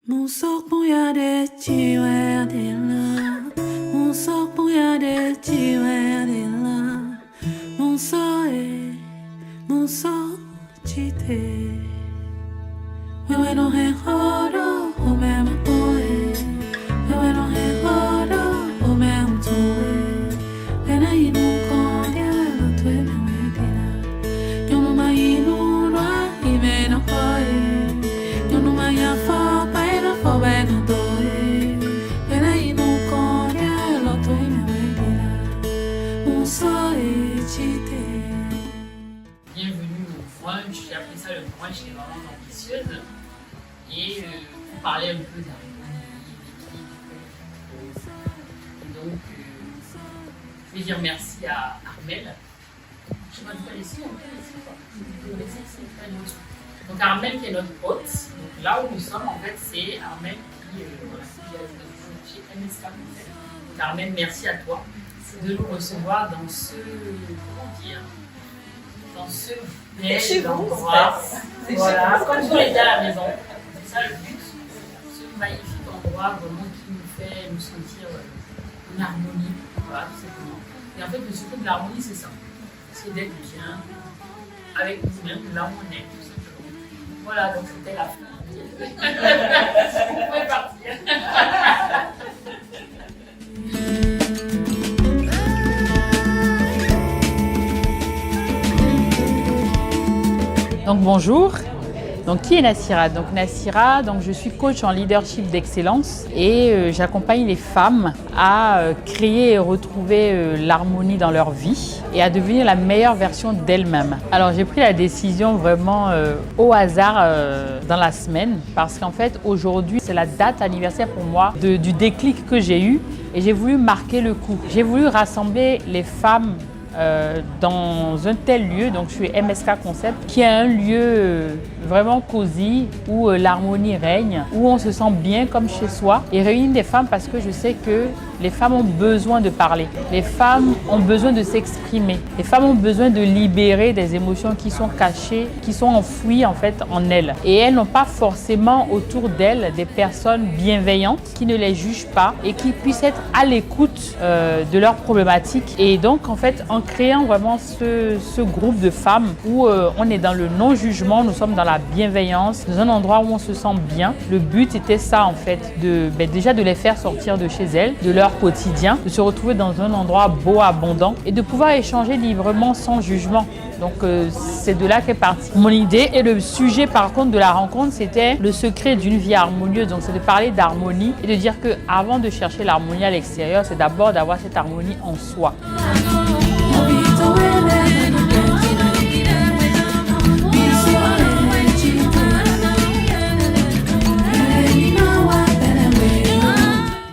Musok punya de jiwa adila, musok punya de jiwa adila, musok cite. Wewe no he horo, ome mapoe. Wewe no he horo, ome mtoe. Pena inu kodia lo tue mewedila. Yonuma inu ra ime no koe. Yonuma ya fa paena fa bena doe. Pena inu kodia lo tue mewedila. Musoe chite. Bienvenue au brunch, j'ai appelé ça le brunch des mamans ambitieuses. Et pour parler un peu d'harmonie, d'équilibre. Et donc, je vais dire merci à Armel. Je sais pas, vous connaissez, on connaît quoi. Vous connaissez, c'est pas notre. Donc Armel qui est notre hôte. Donc là où nous sommes, en fait, c'est Armel qui est chez MSK. Donc Armel, merci à toi de nous recevoir dans ce, comment dire, dans ce bel endroit. Voilà, comme si on était à la maison. C'est ça le but. Ce magnifique endroit vraiment qui nous fait nous sentir en harmonie. Voilà, tout simplement. Et en fait, le secret de l'harmonie, c'est ça. C'est d'être bien avec nous-mêmes, là où on est, tout simplement. Voilà, donc c'était la fin. Vous pouvez partir. Donc bonjour, donc qui est Nassira? Donc Nassira, donc je suis coach en leadership d'excellence et j'accompagne les femmes à créer et retrouver l'harmonie dans leur vie et à devenir la meilleure version d'elles-mêmes. Alors j'ai pris la décision vraiment au hasard dans la semaine parce qu'en fait aujourd'hui c'est la date anniversaire pour moi du déclic que j'ai eu et j'ai voulu marquer le coup. J'ai voulu rassembler les femmes dans un tel lieu, donc je suis MSK Concept, qui est un lieu vraiment cosy, où l'harmonie règne, où on se sent bien comme chez soi, et réunir des femmes parce que je sais que les femmes ont besoin de parler, les femmes ont besoin de s'exprimer, les femmes ont besoin de libérer des émotions qui sont cachées, qui sont enfouies en fait en elles. Et elles n'ont pas forcément autour d'elles des personnes bienveillantes qui ne les jugent pas et qui puissent être à l'écoute de leurs problématiques. Et donc en fait, en créant vraiment ce groupe de femmes où on est dans le non-jugement, nous sommes dans la bienveillance, dans un endroit où on se sent bien. Le but était ça en fait, déjà de les faire sortir de chez elles, de leur quotidien, de se retrouver dans un endroit beau, abondant et de pouvoir échanger librement sans jugement. Donc c'est de là qu'est partie mon idée. Et le sujet par contre de la rencontre, c'était le secret d'une vie harmonieuse. Donc c'est de parler d'harmonie et de dire qu'avant de chercher l'harmonie à l'extérieur, c'est d'abord d'avoir cette harmonie en soi.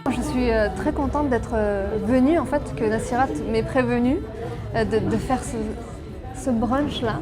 Je suis très contente d'être venue, en fait, que Nassira m'ait prévenue de faire ce brunch-là,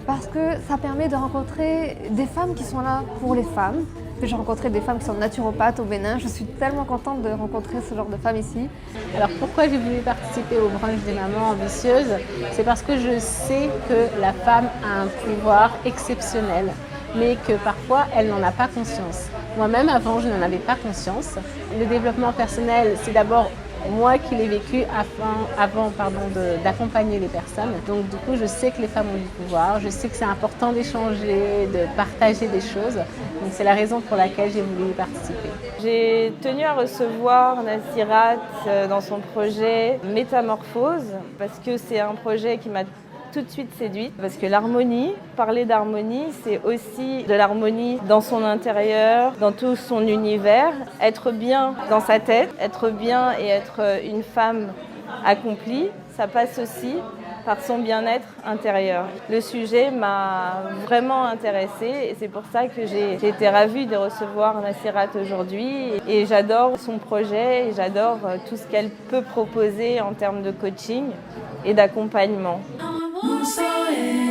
parce que ça permet de rencontrer des femmes qui sont là pour les femmes. J'ai rencontré des femmes qui sont naturopathes au Bénin. Je suis tellement contente de rencontrer ce genre de femmes ici. Alors pourquoi j'ai voulu participer au brunch des mamans ambitieuses? C'est parce que je sais que la femme a un pouvoir exceptionnel, mais que parfois elle n'en a pas conscience. Moi-même avant, je n'en avais pas conscience. Le développement personnel, c'est d'abord moi qui l'ai vécu avant d'accompagner les personnes. Donc du coup, je sais que les femmes ont du pouvoir, je sais que c'est important d'échanger, de partager des choses. Donc c'est la raison pour laquelle j'ai voulu y participer. J'ai tenu à recevoir Nassirat dans son projet Métamorphose parce que c'est un projet qui m'a tout de suite séduite parce que l'harmonie, parler d'harmonie, c'est aussi de l'harmonie dans son intérieur, dans tout son univers. Être bien dans sa tête, être bien et être une femme accomplie, ça passe aussi par son bien-être intérieur. Le sujet m'a vraiment intéressée et c'est pour ça que j'ai été ravie de recevoir Nassirat aujourd'hui et j'adore son projet et j'adore tout ce qu'elle peut proposer en terms de coaching et d'accompagnement. Musoe